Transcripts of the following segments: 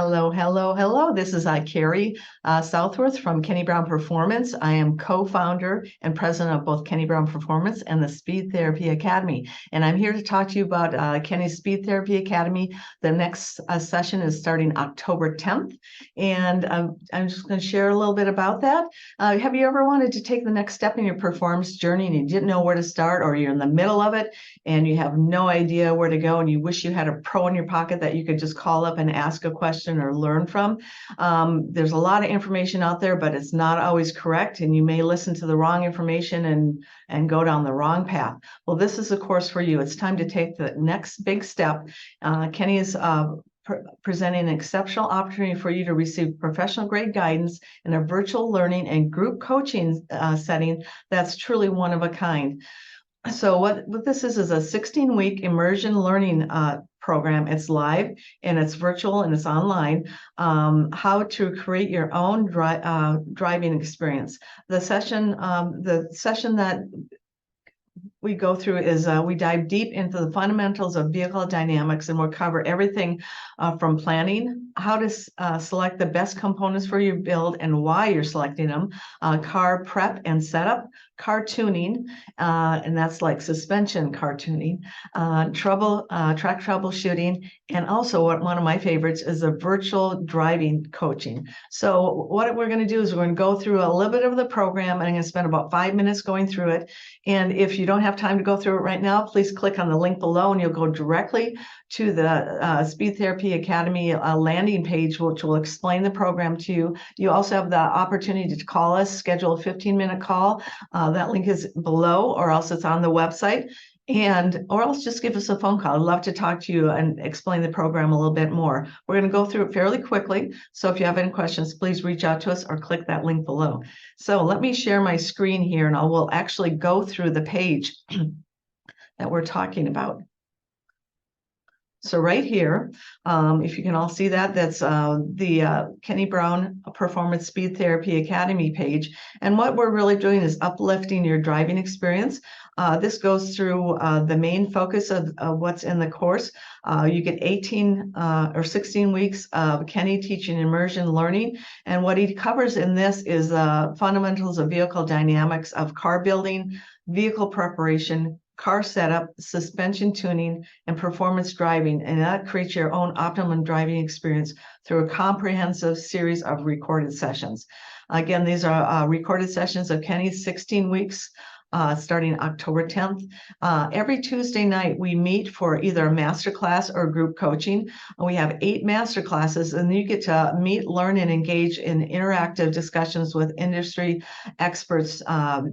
Hello, hello, hello. This is Cari Southworth from Kenny Brown Performance. I am co-founder and president of both Kenny Brown Performance and the Speed Therapy Academy. And I'm here to talk to you about Kenny's Speed Therapy Academy. The next session is starting October 10th. And I'm just going to share a little bit about that. Have you ever wanted to take the next step in your performance journey and you didn't know where to start, or you're in the middle of it and you have no idea where to go and you wish you had a pro in your pocket that you could just call up and ask a question or learn from? There's a lot of information out there, but it's not always correct, and you may listen to the wrong information and go down the wrong path. Well, this is a course for you. It's time to take the next big step. Kenny is presenting an exceptional opportunity for you to receive professional grade guidance in a virtual learning and group coaching setting that's truly one of a kind. So what this is a 16-week immersion learning program. It's live and it's virtual and it's online. How to create your own driving experience. The session that we go through is we dive deep into the fundamentals of vehicle dynamics, and we'll cover everything from planning, how to select the best components for your build and why you're selecting them, car prep and setup, car tuning, and that's like suspension car tuning, track troubleshooting, and also one of my favorites is the virtual driving coaching. So what we're going to do is we're going to go through a little bit of the program, and I'm going to spend about 5 minutes going through it. And if you don't have time to go through it right now, please click on the link below and you'll go directly to the Speed Therapy Academy landing page, which will explain the program to you. You also have the opportunity to call us, schedule a 15-minute call. That link is below, or else it's on the website. Or else just give us a phone call. I'd love to talk to you and explain the program a little bit more. We're going to go through it fairly quickly. So if you have any questions, please reach out to us or click that link below. So let me share my screen here, and I will actually go through the page that we're talking about. So right here, if you can all see that, that's the Kenny Brown Performance Speed Therapy Academy page. And what we're really doing is uplifting your driving experience. This goes through the main focus of what's in the course. You get 18 or 16 weeks of Kenny teaching immersion learning. And what he covers in this is fundamentals of vehicle dynamics, of car building, vehicle preparation, car setup, suspension tuning, and performance driving, and that creates your own optimum driving experience through a comprehensive series of recorded sessions. Again, these are recorded sessions of Kenny's 16 weeks, starting October 10th. Every Tuesday night, we meet for either a master class or group coaching. We have 8 master classes, and you get to meet, learn, and engage in interactive discussions with industry experts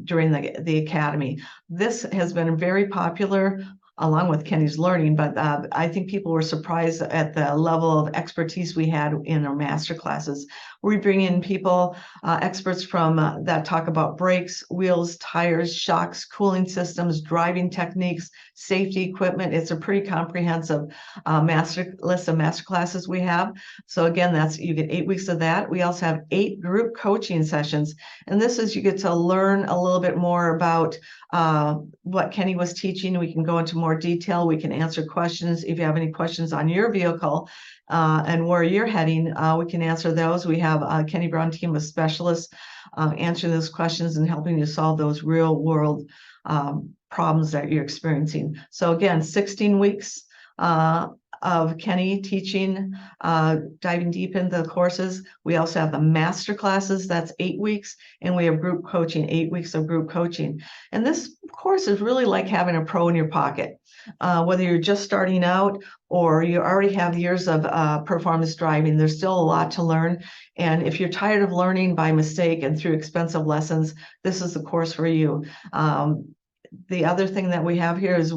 during the academy. This has been very popular along with Kenny's learning, but I think people were surprised at the level of expertise we had in our master classes. We bring in people, experts from that talk about brakes, wheels, tires, shocks, cooling systems, driving techniques, safety equipment. It's a pretty comprehensive list of master classes we have. So again, you get 8 weeks of that. We also have 8 group coaching sessions, and this is you get to learn a little bit more about what Kenny was teaching. We can go into more detail. We can answer questions. If you have any questions on your vehicle and where you're heading, we can answer those. We have a Kenny Brown team of specialists answering those questions and helping you solve those real world problems that you're experiencing. So again, 16 weeks of Kenny teaching, diving deep into the courses. We also have the master classes, that's 8 weeks, and we have group coaching, 8 weeks of group coaching. And this course is really like having a pro in your pocket. Whether you're just starting out or you already have years of performance driving, there's still a lot to learn. And if you're tired of learning by mistake and through expensive lessons, this is the course for you. The other thing that we have here is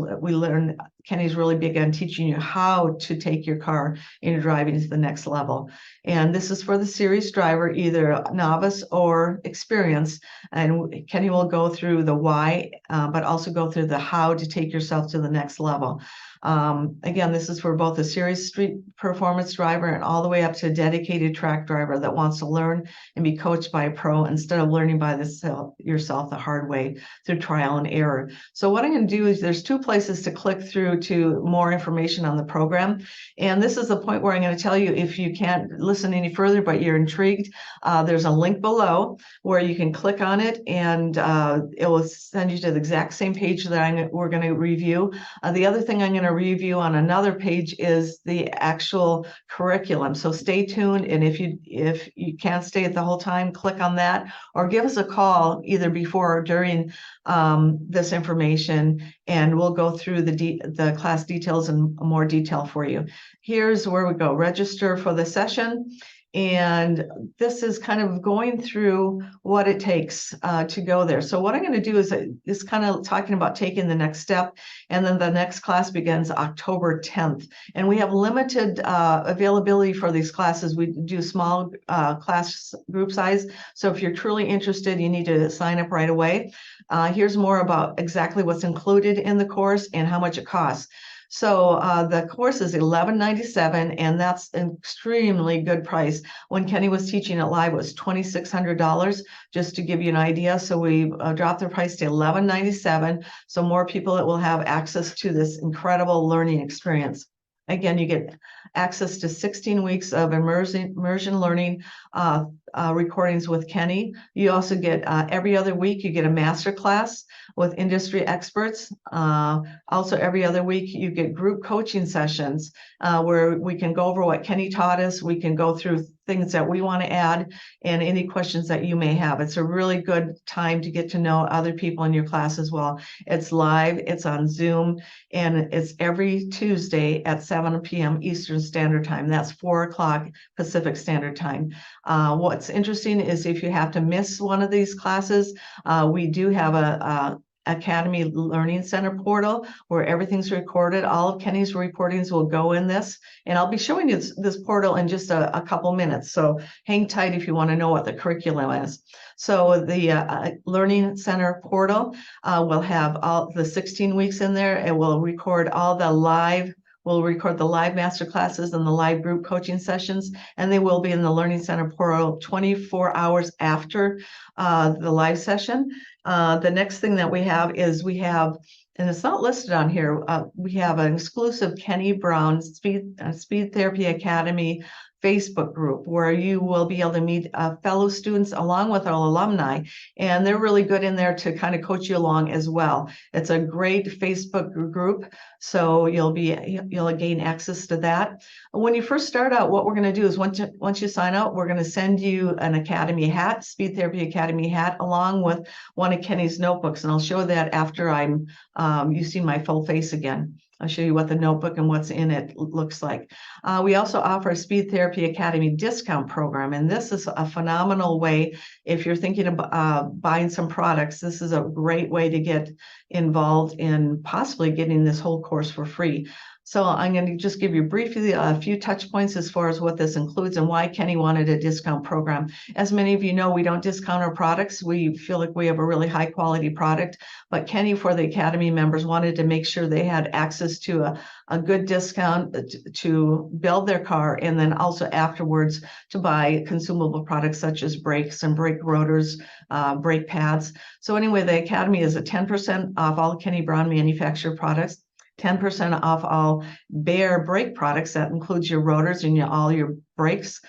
Kenny's really big on teaching you how to take your car and your driving to the next level. And this is for the serious driver, either novice or experienced. And Kenny will go through the why, but also go through the how to take yourself to the next level. Again, this is for both a serious street performance driver and all the way up to a dedicated track driver that wants to learn and be coached by a pro instead of learning by yourself the hard way through trial and error. So what I'm going to do is there's 2 places to click through to more information on the program. And this is the point where I'm going to tell you, if you can't listen any further, but you're intrigued, there's a link below where you can click on it, and it will send you to the exact same page that we're going to review. The other thing I'm going to review on another page is the actual curriculum. So stay tuned, and if you can't stay the whole time, click on that, or give us a call either before or during this information, and we'll go through the class details in more detail for you. Here's where we go. Register for the session. And this is kind of going through what it takes to go there. So what I'm going to do is kind of talking about taking the next step. And then the next class begins October 10th. And we have limited availability for these classes. We do small class group size. So if you're truly interested, you need to sign up right away. Here's more about exactly what's included in the course and how much it costs. So the course is $11.97, and that's an extremely good price. When Kenny was teaching it live, it was $2,600, just to give you an idea. So we dropped the price to $11.97, so more people will have access to this incredible learning experience. Again, you get access to 16 weeks of immersion learning recordings with Kenny. You also get every other week, you get a master class with industry experts. Also every other week, you get group coaching sessions where we can go over what Kenny taught us. We can go through things that we want to add and any questions that you may have. It's a really good time to get to know other people in your class as well. It's live, it's on Zoom, and it's every Tuesday at 7 p.m. Eastern Standard Time. That's 4 o'clock Pacific Standard Time. What's interesting is if you have to miss one of these classes, we do have a Academy Learning Center portal where everything's recorded. All of Kenny's recordings will go in this, and I'll be showing you this portal in just a couple minutes. So hang tight if you want to know what the curriculum is. So the Learning Center portal will have all the 16 weeks in there. It will record all the live. We'll record the live master classes and the live group coaching sessions, and they will be in the Learning Center portal 24 hours after the live session. The next thing that we have is and it's not listed on here, we have an exclusive Kenny Brown Speed Therapy Academy Facebook group where you will be able to meet fellow students along with our alumni, and they're really good in there to kind of coach you along as well. It's a great Facebook group, so you'll gain access to that. When you first start out, what we're going to do is once you sign up, we're going to send you an Academy hat, Speed Therapy Academy hat, along with one of Kenny's notebooks, and I'll show that after you see my full face again. I'll show you what the notebook and what's in it looks like. We also offer a Speed Therapy Academy discount program, and this is a phenomenal way. If you're thinking of buying some products, this is a great way to get involved in possibly getting this whole course for free. So I'm going to just give you briefly a few touch points as far as what this includes and why Kenny wanted a discount program. As many of you know, we don't discount our products. We feel like we have a really high quality product, but Kenny, for the Academy members, wanted to make sure they had access to a good discount to build their car, and then also afterwards to buy consumable products such as brakes and brake rotors, brake pads. So anyway, the Academy is a 10% off all Kenny Brown manufactured products, 10% off all Bear brake products. That includes your rotors and all your brakes,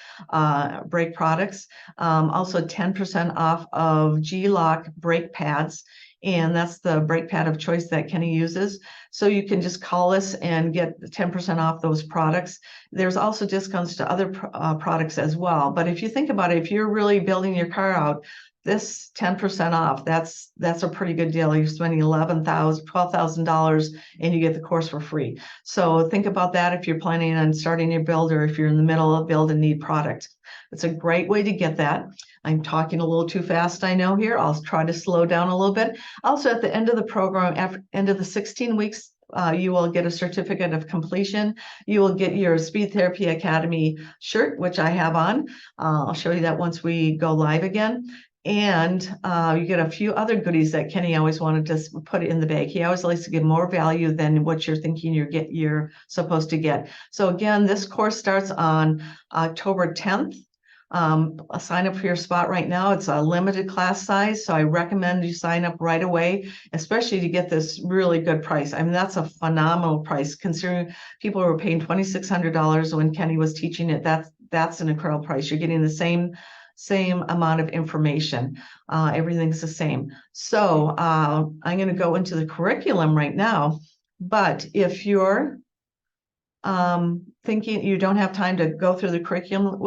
brake products. Also 10% off of G-Lock brake pads. And that's the brake pad of choice that Kenny uses. So you can just call us and get 10% off those products. There's also discounts to other products as well. But if you think about it, if you're really building your car out, this 10% off, that's a pretty good deal. You're spending $12,000 and you get the course for free. So think about that if you're planning on starting your build, or if you're in the middle of build and need product. It's a great way to get that. I'm talking a little too fast, I know here. I'll try to slow down a little bit. Also, at the end of the program, after end of the 16 weeks, you will get a certificate of completion. You will get your Speed Therapy Academy shirt, which I have on. I'll show you that once we go live again. And you get a few other goodies that Kenny always wanted to put in the bag. He always likes to give more value than what you're thinking you're supposed to get. So again, this course starts on October 10th. Sign up for your spot right now. It's a limited class size, so I recommend you sign up right away, especially to get this really good price. I mean, that's a phenomenal price considering people were paying $2,600 when Kenny was teaching it. That's an incredible price. You're getting the same amount of information. Everything's the same. So I'm going to go into the curriculum right now. But if you're thinking you don't have time to go through the curriculum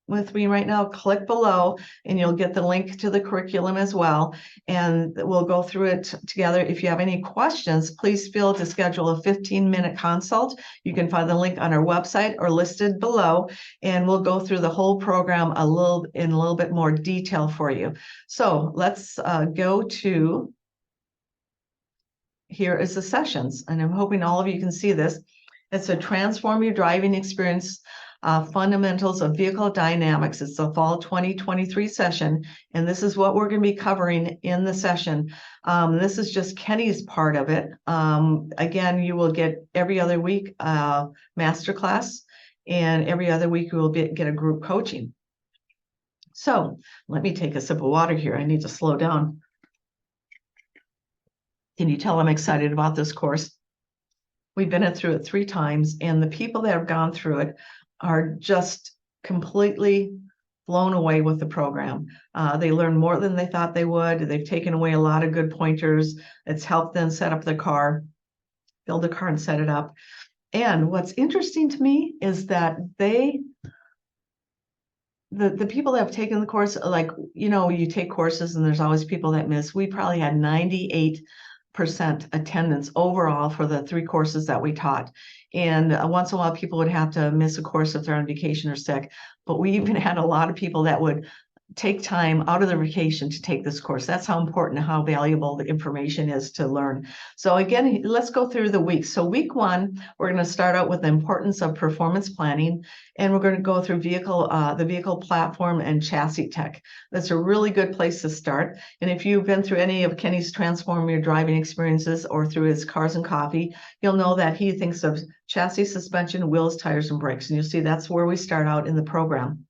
with me right now, click below and you'll get the link to the curriculum as well. And we'll go through it together. If you have any questions, please feel to schedule a 15-minute consult. You can find the link on our website or listed below, and we'll go through the whole program in a little bit more detail for you. So let's go to, here is the sessions, and I'm hoping all of you can see this. It's a Transform Your Driving Experience, Fundamentals of Vehicle Dynamics. It's the fall 2023 session, and this is what we're going to be covering in the session. This is just Kenny's part of it. Again, you will get every other week masterclass, and every other week you will get a group coaching. So let me take a sip of water here. I need to slow down. Can you tell I'm excited about this course? We've been through it 3 times, and the people that have gone through it are just completely blown away with the program. They learn more than they thought they would. They've taken away a lot of good pointers. It's helped them set up their car, build a car and set it up. And what's interesting to me is that the people that have taken the course, like, you take courses and there's always people that miss. We probably had 98% attendance overall for the 3 courses that we taught. And once in a while, people would have to miss a course if they're on vacation or sick. But we even had a lot of people that would take time out of their vacation to take this course. That's how important and how valuable the information is to learn. So again, let's go through the weeks. So week 1, we're going to start out with the importance of performance planning, and we're going to go through the vehicle platform and chassis tech. That's a really good place to start. And if you've been through any of Kenny's Transform Your Driving experiences or through his Cars and Coffee, you'll know that he thinks of chassis, suspension, wheels, tires, and brakes. And you'll see that's where we start out in the program.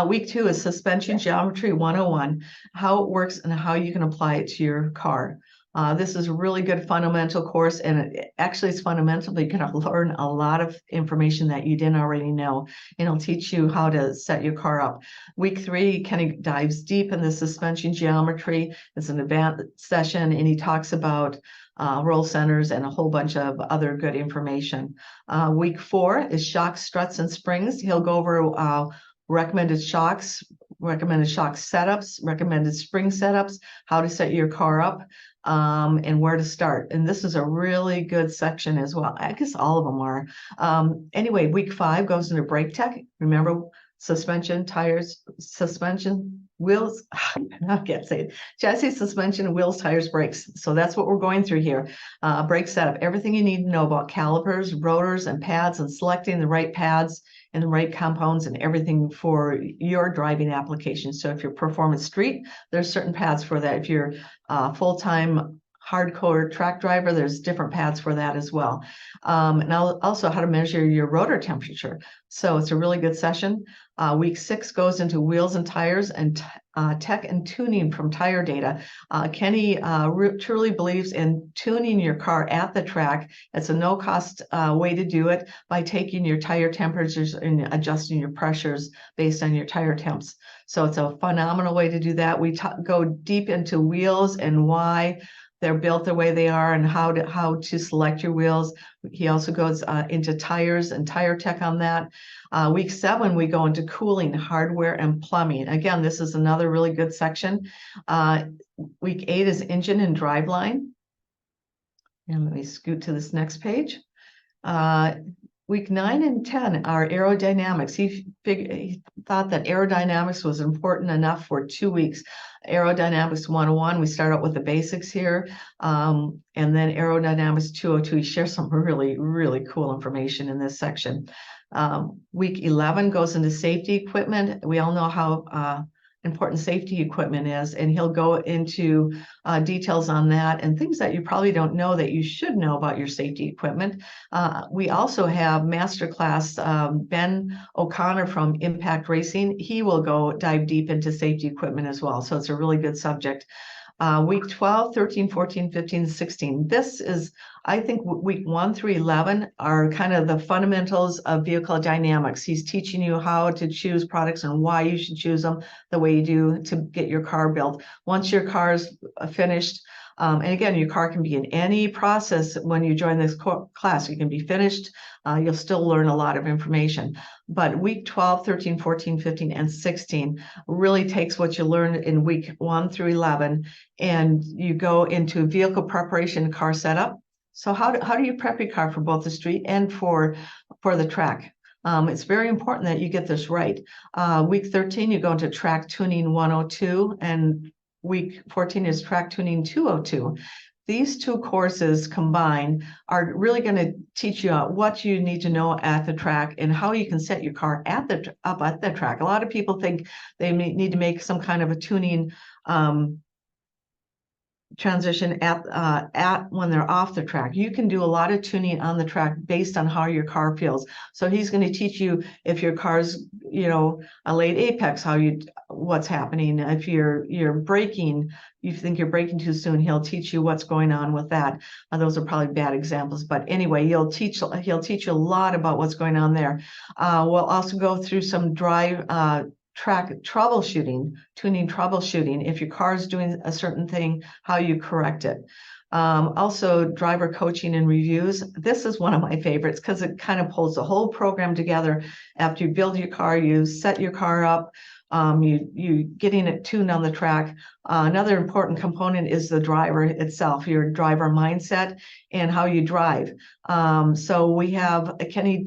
Week 2 is Suspension Geometry 101, how it works and how you can apply it to your car. This is a really good fundamental course, and actually it's fundamental, but you're going to learn a lot of information that you didn't already know, and it'll teach you how to set your car up. Week 3, Kenny dives deep in the suspension geometry. It's an advanced session, and he talks about roll centers and a whole bunch of other good information. Week 4 is Shocks, Struts, and Springs. He'll go over recommended shock setups, recommended spring setups, how to set your car up, and where to start. And this is a really good section as well. I guess all of them are. Anyway, week 5 goes into brake tech. Remember, suspension, tires, suspension, wheels, I can't say it. Chassis, suspension, wheels, tires, brakes. So that's what we're going through here. Brake setup, everything you need to know about calipers, rotors, and pads, and selecting the right pads and the right compounds and everything for your driving application. So if you're performance street, there's certain pads for that. If you're full-time hardcore track driver, there's different pads for that as well. And also how to measure your rotor temperature. So it's a really good session. Week 6 goes into wheels and tires and tech and tuning from tire data. Kenny truly believes in tuning your car at the track. It's a no-cost way to do it by taking your tire temperatures and adjusting your pressures based on your tire temps. So it's a phenomenal way to do that. We go deep into wheels and why they're built the way they are and how to select your wheels. He also goes into tires and tire tech on that. Week 7, we go into cooling, hardware, and plumbing. Again, this is another really good section. Week 8 is engine and driveline. And let me scoot to this next page. Week 9 and 10 are aerodynamics. He thought that aerodynamics was important enough for 2 weeks. Aerodynamics 101, we start out with the basics here. And then aerodynamics 202, he shares some really, really cool information in this section. Week 11 goes into safety equipment. We all know how important safety equipment is, and he'll go into details on that and things that you probably don't know that you should know about your safety equipment. We also have masterclass Ben O'Connor from Impact Racing. He will go dive deep into safety equipment as well. So it's a really good subject. Week 12, 13, 14, 15, 16. This is, I think, week 1 through 11 are kind of the fundamentals of vehicle dynamics. He's teaching you how to choose products and why you should choose them the way you do to get your car built. Once your car is finished, and again, your car can be in any process when you join this class. You can be finished. You'll still learn a lot of information. But week 12, 13, 14, 15, and 16 really takes what you learned in week 1 through 11, and you go into vehicle preparation, car setup. So how do you prep your car for both the street and for the track? It's very important that you get this right. Week 13, you go into track tuning 102, and week 14 is track tuning 202. These two courses combined are really going to teach you what you need to know at the track and how you can set your car up at the track. A lot of people think they need to make some kind of a tuning transition at when they're off the track. You can do a lot of tuning on the track based on how your car feels. So he's going to teach you if your car's, a late apex, what's happening. If you're braking, you think you're braking too soon, he'll teach you what's going on with that. Those are probably bad examples, but anyway, he'll teach you a lot about what's going on there. We'll also go through some track troubleshooting, tuning troubleshooting. If your car is doing a certain thing, how you correct it. Also, driver coaching and reviews. This is one of my favorites because it kind of pulls the whole program together. After you build your car, you set your car up, you getting it tuned on the track. Another important component is the driver itself, your driver mindset and how you drive. So we have, Kenny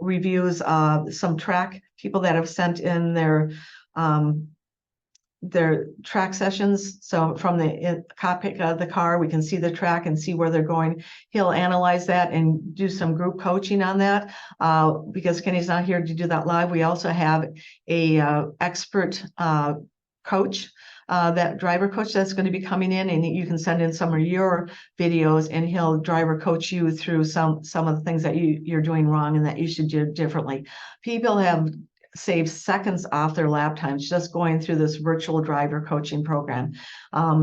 reviews some track people that have sent in their track sessions. So from the cockpit of the car, we can see the track and see where they're going. He'll analyze that and do some group coaching on that. Because Kenny's not here to do that live, we also have a expert coach, that driver coach that's going to be coming in, and you can send in some of your videos and he'll driver coach you through some of the things that you're doing wrong and that you should do differently. People have saved seconds off their lap times just going through this virtual driver coaching program.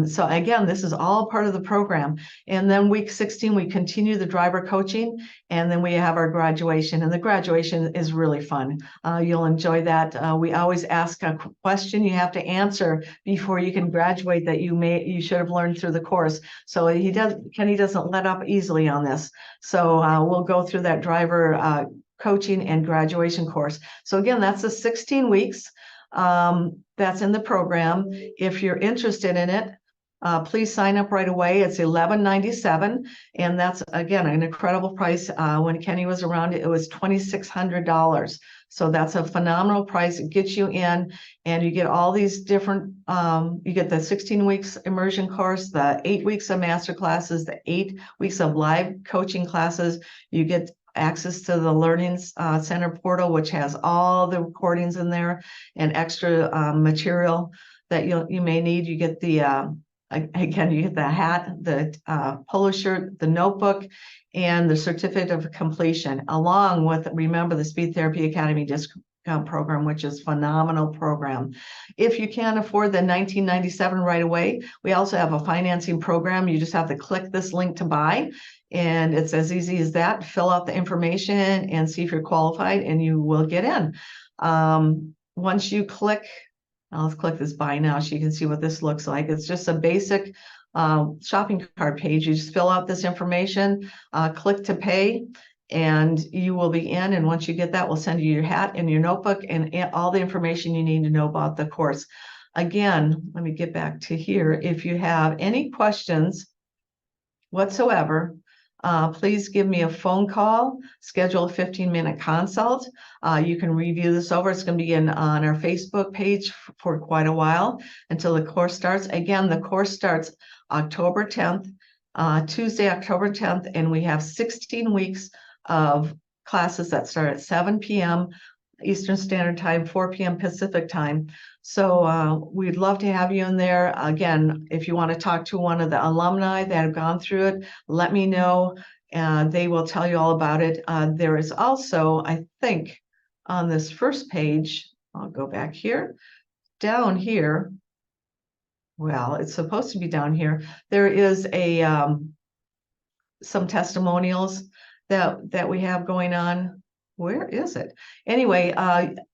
So again, this is all part of the program. And then week 16, we continue the driver coaching, and then we have our graduation, and the graduation is really fun. You'll enjoy that. We always ask a question you have to answer before you can graduate that you should have learned through the course. So Kenny doesn't let up easily on this. So we'll go through that driver coaching and graduation course. So again, that's the 16 weeks that's in the program. If you're interested in it, please sign up right away. It's $11.97, and that's, again, an incredible price. When Kenny was around, it was $2,600. So that's a phenomenal price. It gets you in, and you get all these different, you get the 16 weeks immersion course, the 8 weeks of master classes, the 8 weeks of live coaching classes. You get access to the Learning Center portal, which has all the recordings in there and extra material that you may need. You get the again, you get the hat, the polo shirt, the notebook, and the certificate of completion, along with, remember, the Speed Therapy Academy discount program, which is a phenomenal program. If you can't afford the $19.97 right away, we also have a financing program. You just have to click this link to buy. And it's as easy as that. Fill out the information and see if you're qualified, and you will get in. Once you click, let's click this buy now so you can see what this looks like. It's just a basic shopping cart page. You just fill out this information, click to pay, and you will be in. And once you get that, we'll send you your hat and your notebook and all the information you need to know about the course. Again, let me get back to here. If you have any questions whatsoever, please give me a phone call, schedule a 15-minute consult. You can review this over. It's going to be on our Facebook page for quite a while until the course starts. Again, the course starts October 10th, Tuesday, October 10th, and we have 16 weeks of classes that start at 7 p.m. Eastern Standard Time, 4 p.m. Pacific Time. So we'd love to have you in there. Again, if you want to talk to one of the alumni that have gone through it, let me know. They will tell you all about it. There is also, I think, on this first page, I'll go back here, down here. Well, it's supposed to be down here. There is some testimonials that we have going on. Where is it? Anyway,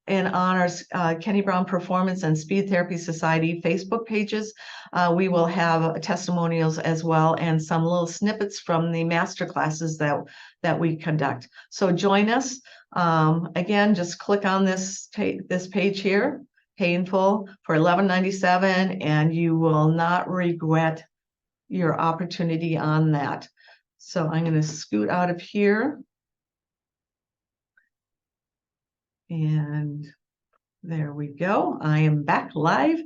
in honors Kenny Brown Performance and Speed Therapy Society Facebook pages, we will have testimonials as well, and some little snippets from the master classes that we conduct. So join us. Again, just click on this page here, pay in full for $11.97, and you will not regret your opportunity on that. So I'm going to scoot out of here. And there we go. I am back live.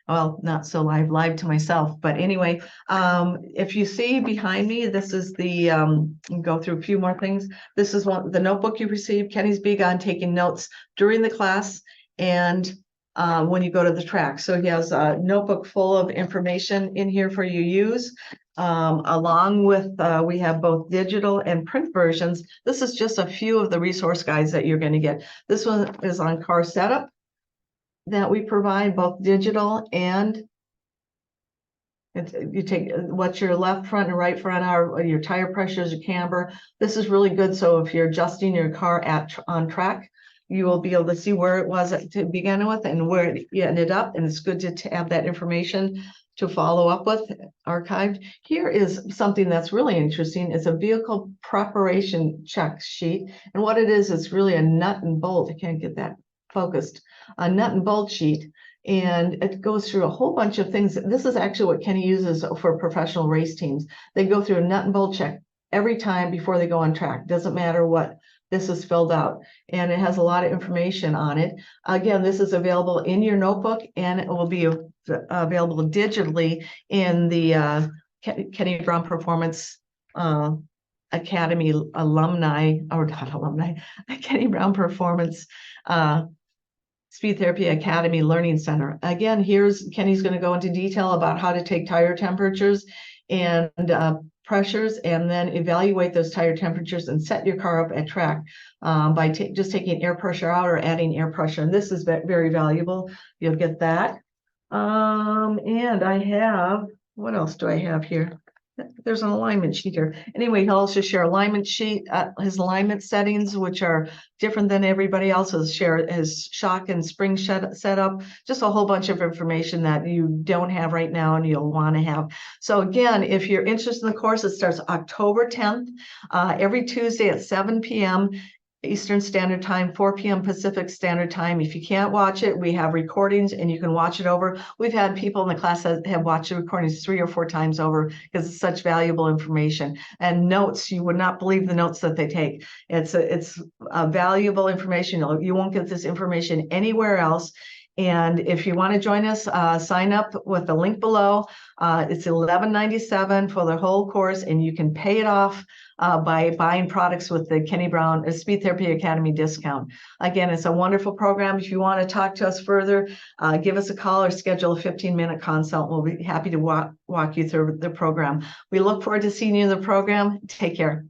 Well, not so live to myself, but anyway, if you see behind me, this is the, go through a few more things. This is the notebook you received. Kenny's big on taking notes during the class and when you go to the track. So he has a notebook full of information in here for you to use. Along with, we have both digital and print versions. This is just a few of the resource guides that you're going to get. This one is on car setup that we provide, both digital and you take what your left front and right front are, your tire pressures, your camber. This is really good. So if you're adjusting your car on track, you will be able to see where it was to begin with and where it ended up. And it's good to have that information to follow up with, archived. Here is something that's really interesting. It's a vehicle preparation check sheet. And what it is, it's really a nut and bolt. I can't get that focused. A nut and bolt sheet. And it goes through a whole bunch of things. This is actually what Kenny uses for professional race teams. They go through a nut and bolt check every time before they go on track. Doesn't matter what. This is filled out, and it has a lot of information on it. Again, this is available in your notebook, and it will be available digitally in the Kenny Brown Performance Academy alumni, or not alumni, Kenny Brown Performance Speed Therapy Academy Learning Center. Again, Kenny's going to go into detail about how to take tire temperatures and pressures, and then evaluate those tire temperatures and set your car up at track by just taking air pressure out or adding air pressure. And this is very valuable. You'll get that. And I have, what else do I have here? There's an alignment sheet here. Anyway, he'll also share alignment sheet, his alignment settings, which are different than everybody else's. Share his shock and spring setup, just a whole bunch of information that you don't have right now and you'll want to have. So again, if you're interested in the course, it starts October 10th, every Tuesday at 7 p.m. Eastern Standard Time, 4 p.m. Pacific Standard Time. If you can't watch it, we have recordings and you can watch it over. We've had people in the class that have watched the recordings 3 or 4 times over because it's such valuable information. And notes, you would not believe the notes that they take. It's valuable information. You won't get this information anywhere else. And if you want to join us, sign up with the link below. It's $11.97 for the whole course, and you can pay it off by buying products with the Kenny Brown Speed Therapy Academy discount. Again, it's a wonderful program. If you want to talk to us further, give us a call or schedule a 15-minute consult. We'll be happy to walk you through the program. We look forward to seeing you in the program. Take care.